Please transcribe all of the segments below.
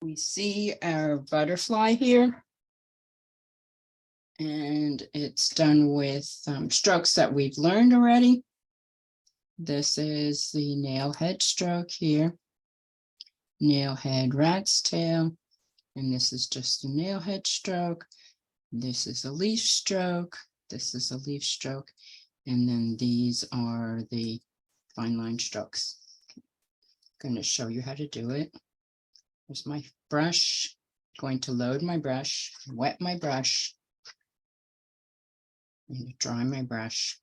We see our butterfly here, and it's done with strokes that we've learned already. This is the nail head stroke here, nail head rat's tail, and this is just a nail head stroke. This is a leaf stroke. This is a leaf stroke, and then these are the fine line strokes. I'm going to show you how to do it. Here's my brush. Going to load my brush, wet my brush, and dry my brush.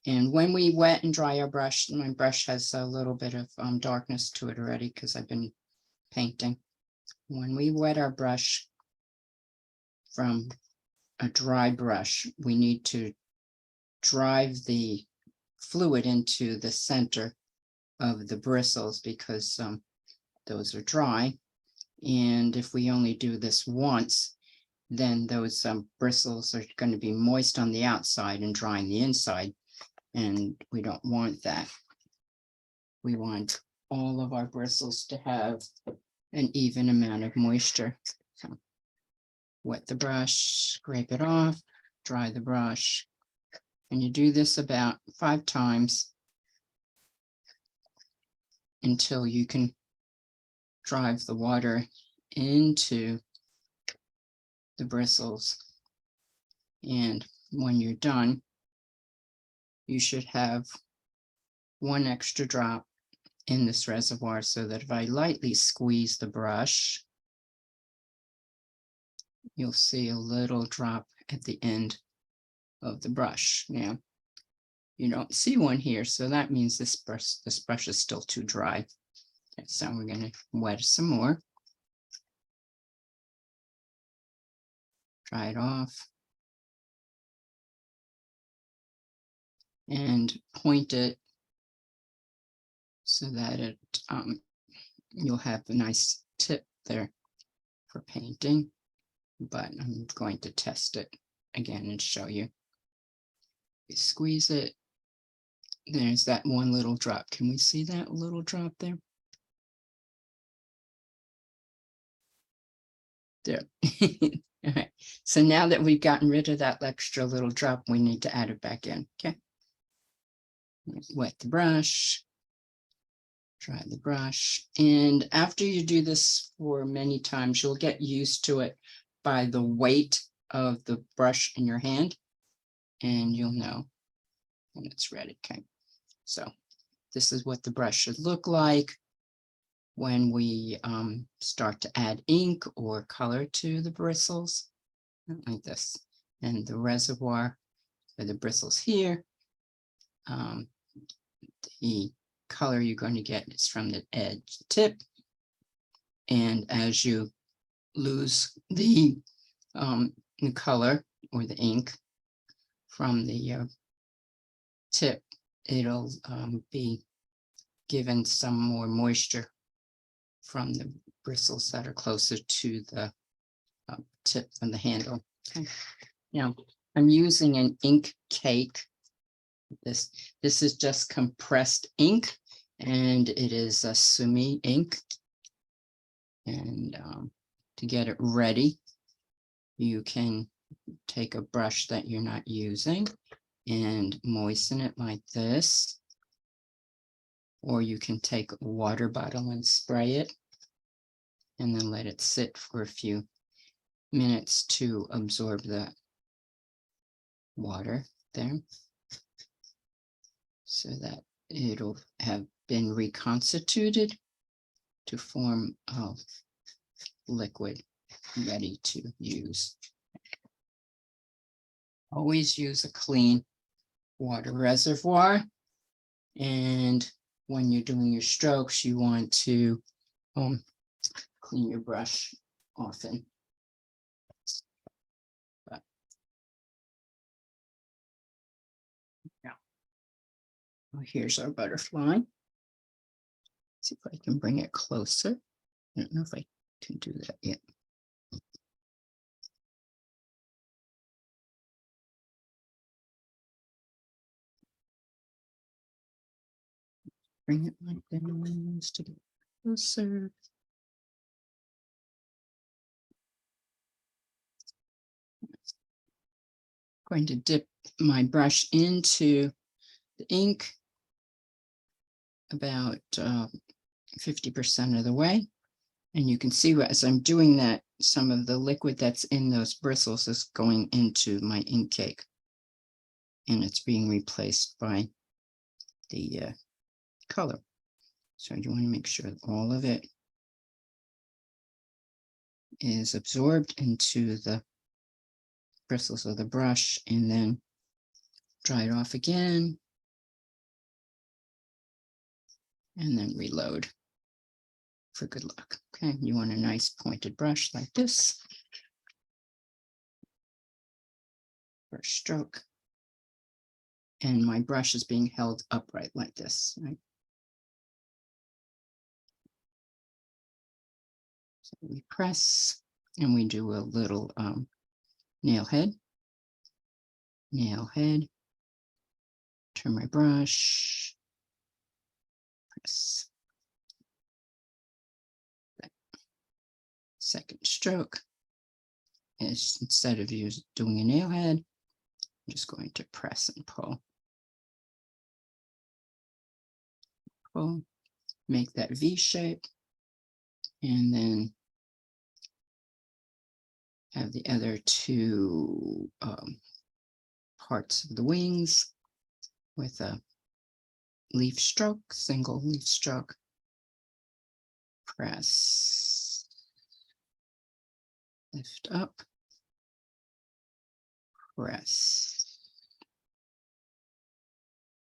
And when we wet and dry our brush, my brush has a little bit of darkness to it already because I've been painting. When we wet our brush from a dry brush, we need to drive the fluid into the center of the bristles because those are dry. And if we only do this once, then those bristles are going to be moist on the outside and dry on the inside. And we don't want that. We want all of our bristles to have an even amount of moisture. So wet the brush, scrape it off, dry the brush. And you do this about 5 times until you can drive the water into the bristles. And when you're done, you should have 1 extra drop in this reservoir, so that if I lightly squeeze the brush, you'll see a little drop at the end of the brush. Now, you don't see one here, so that means this brush is still too dry. Okay, so we're going to wet some more. Dry it off. And point it so that it you'll have a nice tip there for painting, but I'm going to test it again and show you. You squeeze it. There's that one little drop. Can we see that little drop there? There. All right. So now that we've gotten rid of that extra little drop, we need to add it back in. Okay. Wet the brush. Dry the brush. And after you do this for many times, you'll get used to it by the weight of the brush in your hand, and you'll know when it's ready. Okay. So this is what the brush should look like when we start to add ink or color to the bristles, like this. And the reservoir for the bristles here, the color you're going to get is from the edge tip. And as you lose the color or the ink from the tip, it'll be given some more moisture from the bristles that are closer to the tip and the handle. Okay. Now I'm using an ink cake. This is just compressed ink, and it is a sumi ink. And to get it ready, you can take a brush that you're not using and moisten it like this, or you can take a water bottle and spray it and then let it sit for a few minutes to absorb the water there, so that it'll have been reconstituted to form a liquid ready to use. Always use a clean water reservoir. And when you're doing your strokes, you want to clean your brush often. But, yeah. Well, here's our butterfly. See if I can bring it closer. I don't know if I can do that yet. Bring it like this to get closer. going to dip my brush into the ink about 50% of the way. And you can see as I'm doing that, some of the liquid that's in those bristles is going into my ink cake. And it's being replaced by the color. So you want to make sure that all of it is absorbed into the bristles of the brush, and then dry it off again, and then reload for good luck. Okay, you want a nice pointed brush like this. First stroke. And my brush is being held upright like this, right? So we press and we do a little nail head, turn my brush, press. Second stroke is, instead of doing a nail head, I'm just going to press and pull. Pull, make that V shape, and then have the other two parts of the wings with a leaf stroke, single leaf stroke. Press, lift up, press,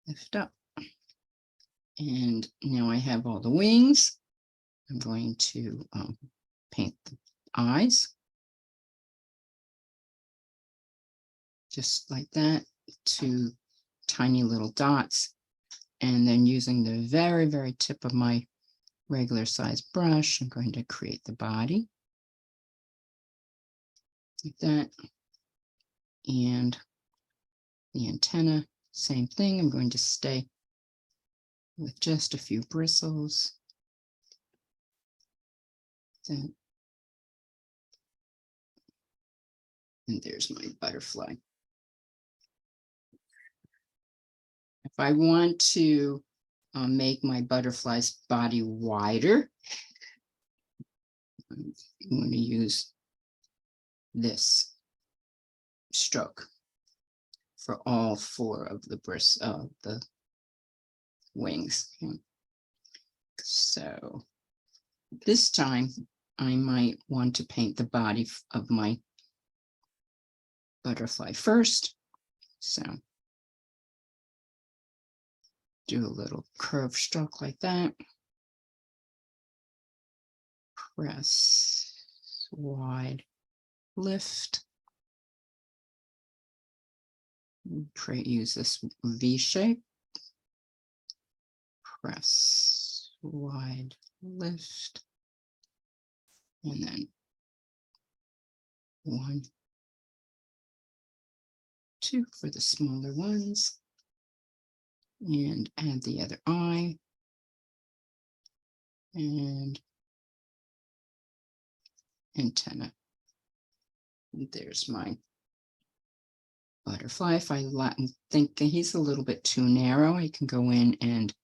lift up. And now I have all the wings. I'm going to paint the eyes. Just like that, 2 tiny little dots. And then using the very, very tip of my regular size brush, I'm going to create the body. Like that. And the antenna, same thing. I'm going to stay with just a few bristles. Then, and there's my butterfly. If I want to make my butterfly's body wider, I'm going to use this stroke for all 4 of the the wings. So this time I might want to paint the body of my butterfly first. So do a little curved stroke like that. Press, wide, lift. Use this V shape. Press, wide, lift. And then 1, 2 for the smaller ones. And add the other eye. And antenna. And there's my butterfly. If I think he's a little bit too narrow, I can go in and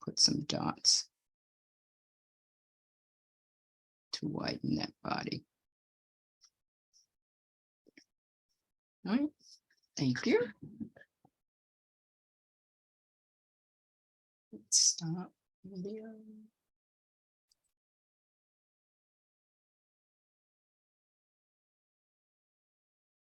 put some dots to widen that body. All right, thank you. Let's stop video.